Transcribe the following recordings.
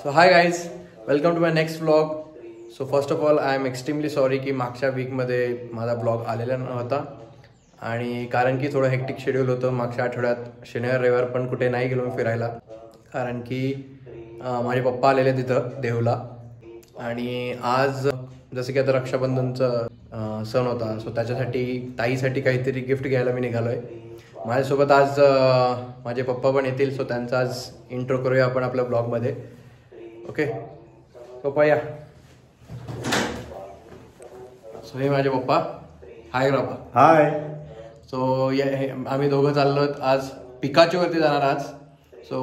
So hi guys, welcome to my next vlog. So first of all I am extremely sorry की मागच्या वीकमध्ये माझा blog आलेला नव्हता. आणि कारण की थोडं हेक्टिक शेड्यूल होतं. मागच्या आठवड्यात शनिवार रविवार पण कुठे नाही गेलो मी फिरायला, कारण की माझे पप्पा आलेले तिथं देहूला. आणि आज जसं की आता रक्षाबंधनचं सण होता, सो त्याच्यासाठी ताईसाठी काहीतरी गिफ्ट घ्यायला मी निघालो आहे. माझ्यासोबत आज माझे पप्पा पण येतील, सो त्यांचा आज इंट्रो करूया आपण आपल्या ब्लॉगमध्ये. ओके पप्पा या. सो हे माझे पप्पा. हाय पप्पा. हाय. सो आम्ही दोघं चाललो आज पिकाचूवरती जाणार आज. सो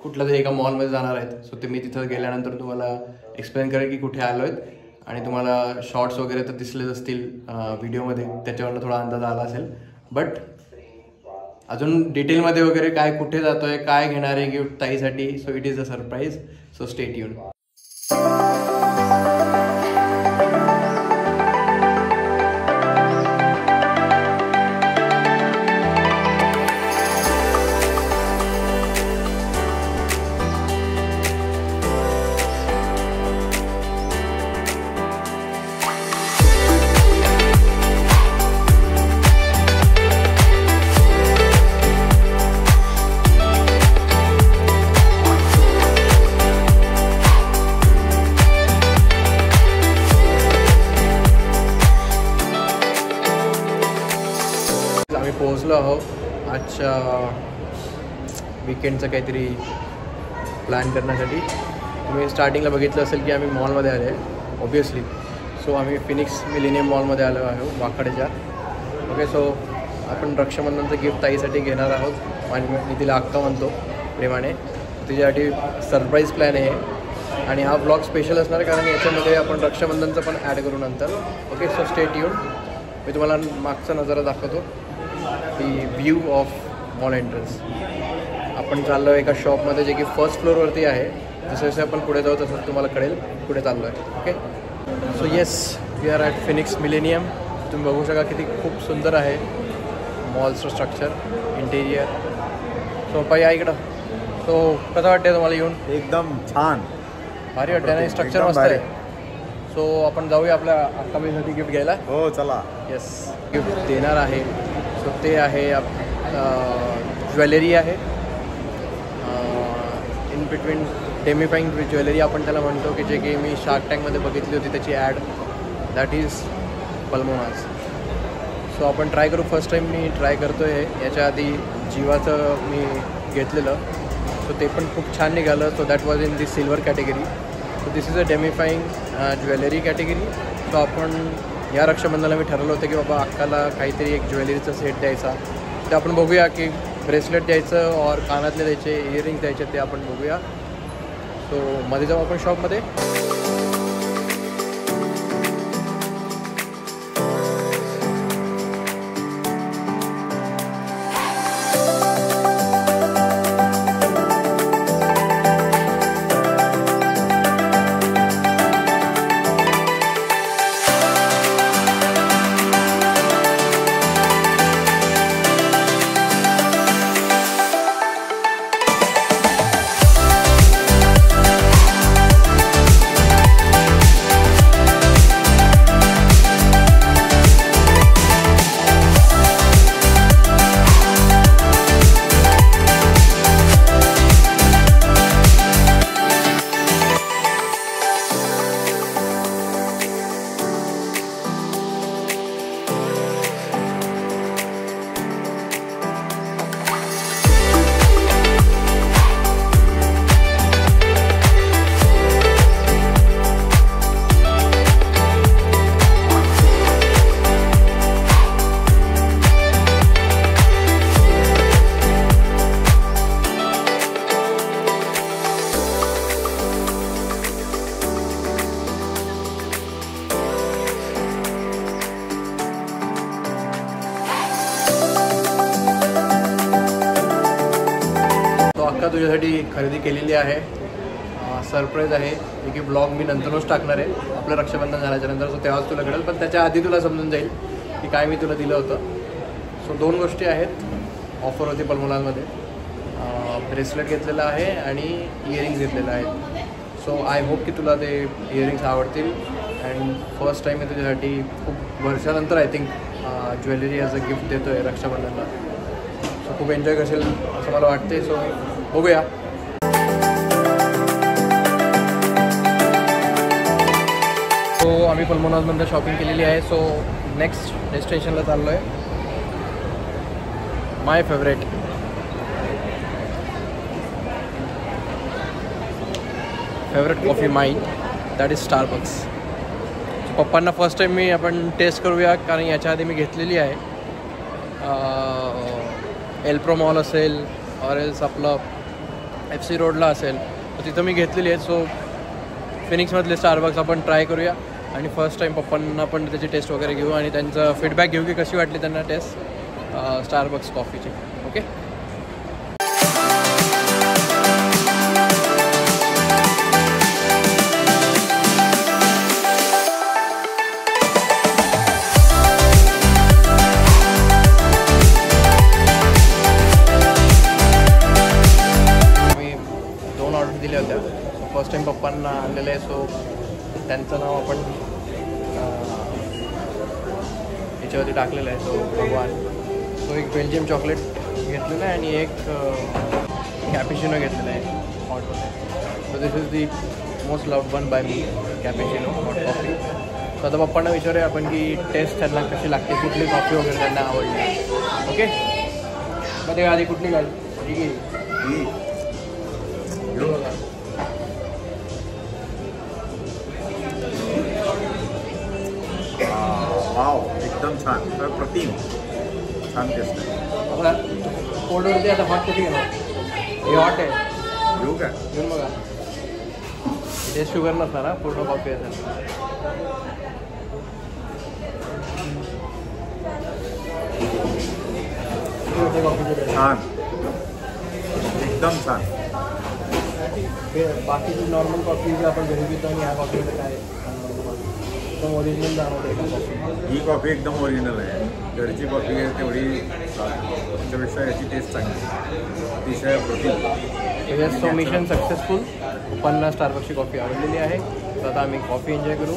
कुठल्या तरी एका मॉलमध्ये जाणार आहेत. सो ते मी तिथं गेल्यानंतर तुम्हाला एक्सप्लेन करेन की कुठे आलो आहेत. आणि तुम्हाला शॉर्ट्स वगैरे तर दिसलेच असतील व्हिडिओमध्ये, त्याच्यावरनं थोडा अंदाज आला असेल. बट अजून डिटेलमध्ये वगैरे काय कुठे जातोय, काय घेणार आहे गिफ्ट ताईसाठी, so it is a surprise. So stay tune. पोहोचलो आहोत आजच्या विकेंडचं काहीतरी प्लॅन करण्यासाठी. तुम्ही स्टार्टिंगला बघितलं असेल की आम्ही मॉलमध्ये आले आहे ऑब्वियसली. सो आम्ही फिनिक्स मिलेनियम मॉलमध्ये आलो आहोत वाकडेच्या. ओके, सो आपण रक्षाबंधनचं गिफ्ट ताईसाठी घेणार आहोत. आणि मी तिला अक्का म्हणतो प्रेमाने. तिच्यासाठी सरप्राईज प्लॅन आहे आणि हा ब्लॉग स्पेशल असणार कारण याच्यामध्ये आपण रक्षाबंधनचं पण ॲड करू नंतर. Okay, so stay tune. मी तुम्हाला मागचा नजारा दाखवतो, the view of mall entrance. आपण चाललो आहे एका शॉपमध्ये जे की फर्स्ट फ्लोअरवरती आहे. जसं जसं आपण पुढे जाऊ तसं तुम्हाला कळेल कुठे चाललो आहे. Okay, so yes, we are at Phoenix Millennium. तुम्ही बघू शका किती खूप सुंदर आहे मॉलचं स्ट्रक्चर, इंटेरियर. सो पाई या इकडं. सो कसं वाटतं तुम्हाला येऊन? एकदम छान, भारी वाटतं ना, स्ट्रक्चर मस्त आहे. सो आपण जाऊया आपल्या अक्काबाईसाठी गिफ्ट घ्यायला. हो चला. येस, गिफ्ट देणार आहे. सो ते आहे ज्वेलरी आहे. इन बिटवीन डेमिफाईंग ज्वेलरी आपण त्याला म्हणतो, की जे की मी शार्क टँकमध्ये बघितली होती त्याची ॲड. दॅट इज पल्मोनाज. सो आपण ट्राय करू. फर्स्ट टाईम मी ट्राय करतो आहे. याच्या आधी जीवाचं मी घेतलेलं, सो ते पण खूप छान निघालं. So that was in the silver category. So this is a demifying jewellery category. So आपण या रक्षाबंधनाला मी ठरवलं होतं की बाबा अक्काला काहीतरी एक ज्वेलरीचा सेट द्यायचा. ते आपण बघूया की ब्रेसलेट द्यायचं और कानातले द्यायचे, इयरिंग्स द्यायचे, ते आपण बघूया. सो मध्ये जाऊ आपण शॉपमध्ये. तुझ्यासाठी खरेदी केलेली आहे. सरप्राईज आहे, जे की ब्लॉग मी नंतरच टाकणार आहे आपलं रक्षाबंधन झाल्याच्या नंतर. सो तेव्हाच तुला कळेल, पण त्याच्या आधी तुला समजून जाईल की काय मी तुला दिलं होतं. सो 2 गोष्टी आहेत. ऑफर होती पल्मोनाजमध्ये. ब्रेसलेट घेतलेलं आहे आणि इयरिंग्स घेतलेलं आहे. सो आय होप की तुला ते इयरिंग्स आवडतील. अँड फर्स्ट टाईम मी तुझ्यासाठी खूप वर्षानंतर I think jewellery as a gift देतो आहे रक्षाबंधनला. सो खूप एन्जॉय करशील असं मला वाटते. सो बघूया. सो आम्ही पल्मोनॉजमध्ये शॉपिंग केलेली आहे. सो नेक्स्ट डेस्टिनेशनला चाललो आहे. माय फेवरेट कॉफी माई दॅट इज स्टारबक्स. पप्पांना फर्स्ट टाईम आपण टेस्ट करूया, कारण याच्या आधी मी घेतलेली आहे. एल्प्रो मॉल असेल ऑर एल्स आपलं FC रोडला असेल तर तिथं मी घेतलेली आहे. सो फिनिक्समधले स्टारबक्स आपण ट्राय करूया आणि फर्स्ट टाईम पप्पांना पण त्याची टेस्ट वगैरे घेऊ आणि त्यांचा फीडबॅक घेऊ की कशी वाटली त्यांना टेस्ट स्टारबक्स कॉफीची. ओके. दिल्या होत्या. सो फर्स्ट टाईम पप्पांना आणलेलं आहे. सो त्यांचं नाव आपण याच्यावरती टाकलेलं आहे. सो भगवान. सो एक बेल्जियम चॉकलेट घेतलेलं आहे आणि एक कॅपेचिनो घेतलेलं आहे हॉटमध्ये. So this is the most loved one by me, cappuccino hot coffee. So आता पप्पांना विचारूया आपण की टेस्ट त्यांना कशी लागते, कुठली कॉफी वगैरे त्यांना आवडली. ओके. मग ते आधी कुठली घाल? ठीक आहे. वाव, एकदम छान. प्रतिम छान टेस्ट आहे. कोल्डवरती आता हॉट कधी घेणार? हे हॉट आहे. घेऊ काय? घेऊन बघा. ते शुगर नसणार ना, पूर्ण कॉफी असेल. छान, एकदम छान. बाकीची नॉर्मल कॉफी जी आपण घरी पितो आणि ह्या कॉफीमध्ये काय एकदम ओरिजिनल जाणवते का कॉफी? ही कॉफी एकदम ओरिजिनल आहे. घरची कॉफी आहे तेवढी त्याच्यापेक्षा याची टेस्ट चांगली, अतिशय प्रतिम. येस. So mission successful. 50 स्टारबक्सची कॉफी आवडलेली आहे. तर आता आम्ही कॉफी एन्जॉय करू.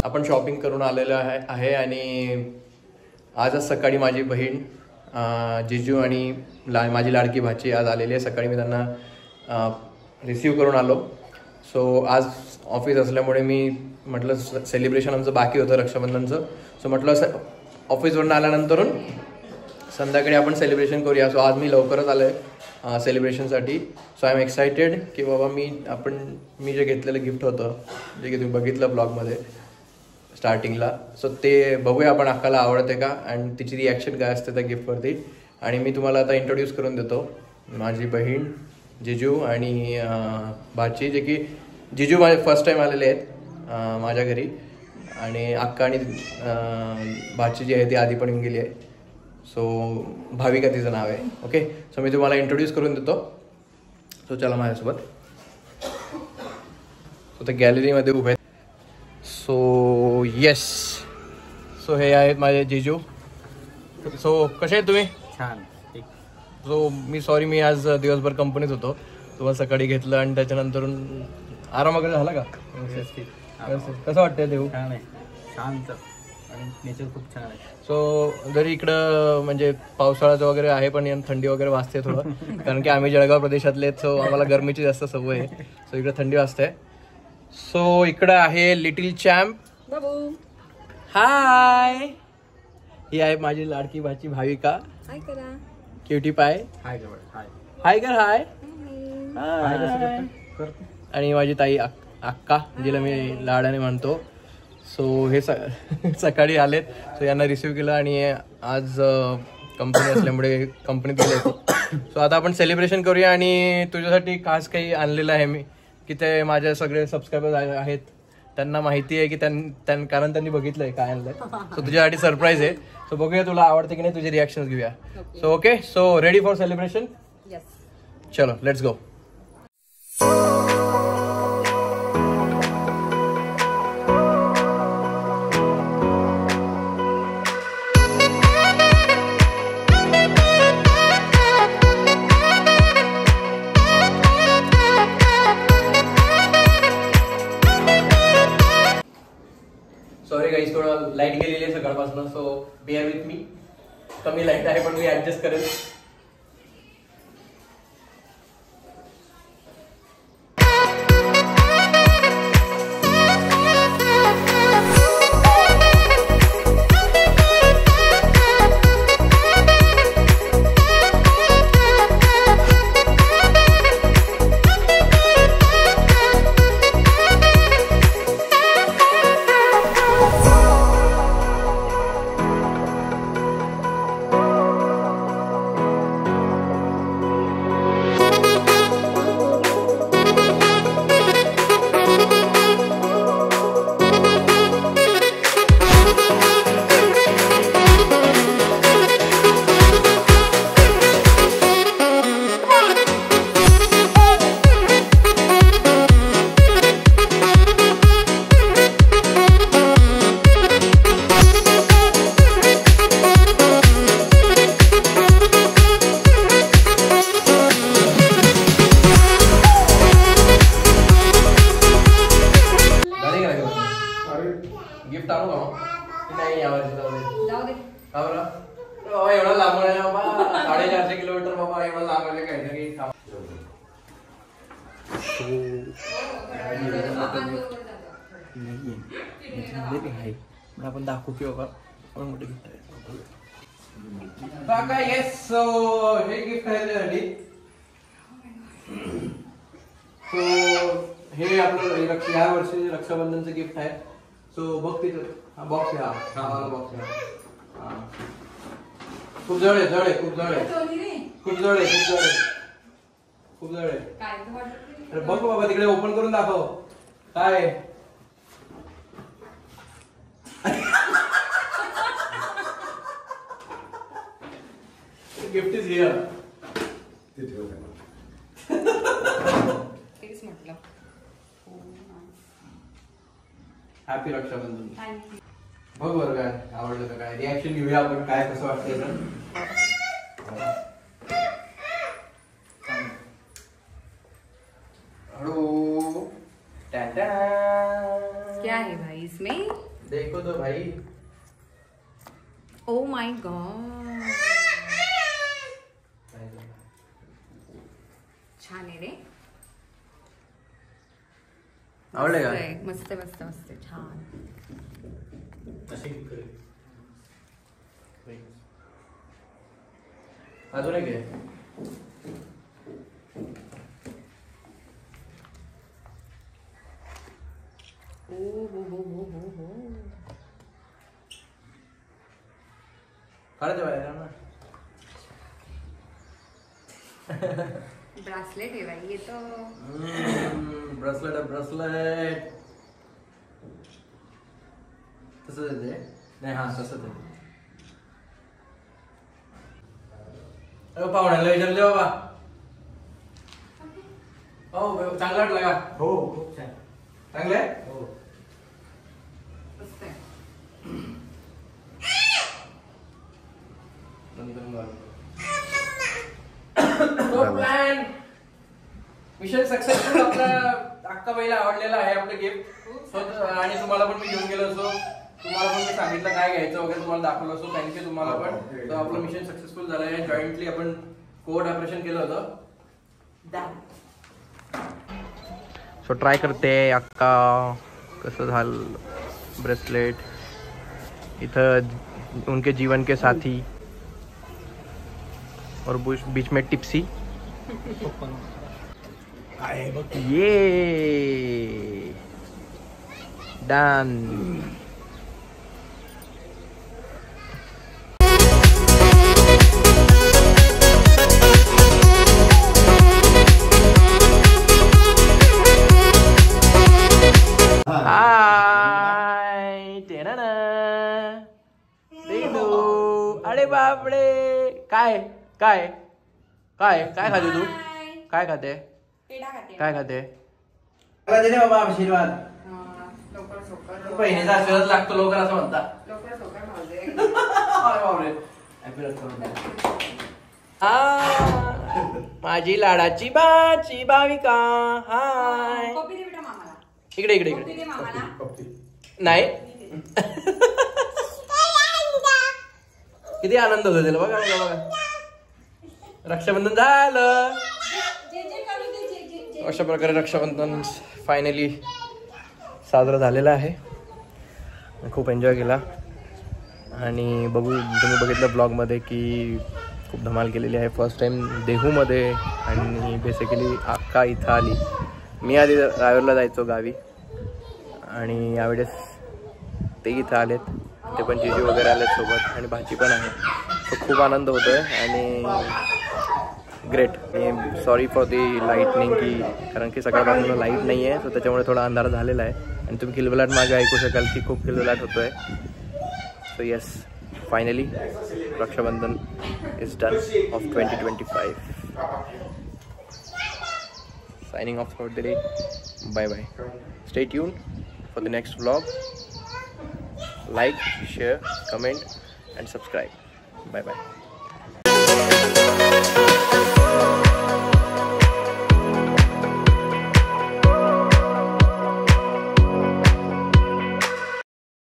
आपण शॉपिंग करून आलेलं आहे आणि आजच सकाळी माझी बहीण जिजू आणि माझी लाडकी भाची आज आलेली आहे. सकाळी मी त्यांना रिसीव करून आलो. सो आज ऑफिस असल्यामुळे मी म्हटलं सेलिब्रेशन आमचं बाकी होतं रक्षाबंधनचं. सो म्हटलं ऑफिसवरून आल्यानंतरून संध्याकाळी आपण सेलिब्रेशन करूया. सो आज मी लवकरच आलो आहे सेलिब्रेशनसाठी. सो आय एम एक्सायटेड की बाबा मी जे घेतलेलं गिफ्ट होतं, जे की तुम्ही बघितलं ब्लॉगमध्ये स्टार्टिंगला. सो ते बघूया आपण अक्काला आवडते का आणि तिची रिॲक्शन काय असते त्या गिफ्टवरती. आणि मी तुम्हाला आता इंट्रोड्यूस करून देतो. माझी बहीण, जिजू आणि भाची, जे की जिजू माझे फर्स्ट टाईम आलेले आहेत माझ्या घरी आणि अक्का आणि भाची जी आहे ती आधी पण येऊन गेली आहे. सो भाविका तिचं नाव आहे. ओके. सो मी तुम्हाला इंट्रोड्यूस करून देतो. सो चला माझ्यासोबत. सो ते गॅलरीमध्ये उभे आहेत. So yes. सो हे आहेत माझे जिजू. सो कसे आहेत तुम्ही? छान. सो मी आज दिवसभर कंपनीत होतो. तुम्हाला सकाळी घेतलं आणि त्याच्यानंतर आराम वगैरे झाला का? व्यवस्थित. कसं वाटतंय देऊ? छान आहे, शांत आणि नेचर खूप छान आहे. सो जरी इकडं म्हणजे पावसाळ्याचं वगैरे आहे पण थंडी वगैरे वाजते थोडं, कारण की आम्ही जळगाव प्रदेशातले आहेत. सो आम्हाला गरमीची जास्त सवय आहे. सो इकडे थंडी वाजते. सो इकडं आहे लिटिल चॅम्प. हाय. ही आहे माझी लाडकी भाची भाविका. हाय करा. क्युटी पाय. हाय कर. हाय हाय कर. हाय. हाय. आणि माझी ताई अक्का, जिला मी लाडाने म्हणतो. सो हे सकाळी आलेत. सो यांना रिसीव्ह केलं आणि आज कंपनी असल्यामुळे कंपनीत गेले होते. सो आता आपण सेलिब्रेशन करूया आणि तुझ्यासाठी खास काही आणलेलं आहे मी, की ते माझे सगळे सबस्क्रायबर्स आहेत त्यांना माहिती आहे की कारण त्यांनी बघितलंय काय आणलंय. सो तुझ्यासाठी सरप्राईज आहे. सो बघूया तुला आवडते की नाही, तुझे रिॲक्शन घेऊया. So okay, so ready for celebration. चलो लेट्स गो. सॉरी गाईज, थोडं लाईट गेलेली आहे सकाळपासून, सो बिअर विथ मी. कमी लाईट आहे पण मी ऍडजस्ट करेल. गिफ्ट आणू का? नाही यावर्षी जाऊ दे. का बरं? बाबा एवढा लांब आहे बाबा, 450 किलोमीटर बाबा, एवढा लांब आहे काही ना काही खाऊ. आपण दाखवू की बाबा आपण मोठे गिफ्ट आहे काय. येस, सो हे गिफ्ट आहे त्यासाठी. सो हे आपलं या वर्षी रक्षाबंधनचं गिफ्ट आहे. सो बघ तिथं बॉक्स आहे. हा बॉक्स आहे. खूप जवळ आहे, जवळ आहे, खूप जवळ आहे, खूप जवळ आहे, खूप जवळ आहे, खूप जवळ आहे. अरे बघ बाबा तिकडे, ओपन करून दाखव काय. Gift is here. ते ठेव. म्हटलं हॅपी रक्षाबंधन. बघ बरं काय आवडलं का काय, रिॲक्शन घेऊया आपण, काय कसं वाटतंय. हळू. क्या है भाई इसमें? देखो तो भाई. ओ माय गॉड, छान आहे रे. आवडले का? मस्त मस्त मस्त छान. अजून एक आहे. काढते बाहेर ना. ब्रासलेट है भाई ये तो. ब्रासलेट है, ब्रासलेट. तसंच आहे ते. नाही हा तसंच आहे. पाहुण्याला विचारले बाबा. हो चांगला वाटला का? हो खूप छान. चांगलं आहे. हो मस्त आहे. Plan mission successful. आपला अक्का बाईला आवडलेला आहे आपलं गिफ्ट. आणि तुम्हाला पण मी घेऊन गेलो असो, तुम्हाला पण मी सांगितलं काय घ्यायचं वगैरे, तुम्हाला दाखवलं असो. थँक्यू तुम्हाला पण. तर आपलं मिशन सक्सेसफुल झालं आहे. जॉईंटली आपण कोड ऑपरेशन केलं होतं. सो ट्राय करते अक्का कसं झालं ब्रेसलेट. इथं उनके जीवन के साथी और बीच में टिप्सी. ये डन. बापरे काय काय काय काय खाते तू काय खाते काय खाते बाबा आशीर्वाद बहिणीचा आशीर्वाद लागतो लवकर असं म्हणता माझी लाडाची बाची भाविका हाय इकडे इकडे इकडे नाही किती आनंद होतो त्याला बघा बघा रक्षाबंधन झालं अशा प्रकारे रक्षाबंधन फायनली साजरं झालेलं आहे खूप एन्जॉय केला आणि तुम्ही बघितलं ब्लॉगमध्ये की खूप धमाल केलेली आहे फर्स्ट टाइम देहूमध्ये आणि बेसिकली अक्का इथं आली मी आधी रायवरला जायचो गावी आणि यावेळेस ते इथं आलेत ते पण जीजी वगैरे आलेत सोबत आणि भाची पण आहे तो खूप आनंद होतोय आणि ग्रेट आणि सॉरी फॉर दी लाईटनिंग की कारण की सकाळपासून लाईट नाही आहे सो त्याच्यामुळे थोडा अंधार झालेला आहे आणि तुम्ही किलबिलाट मागे ऐकू शकाल की खूप किलबिलाट होतोय so yes finally Rakshabandhan is done of 2025 signing off for the day. Bye bye. Stay tuned for the next vlog. Like, share, comment and subscribe. Bye bye.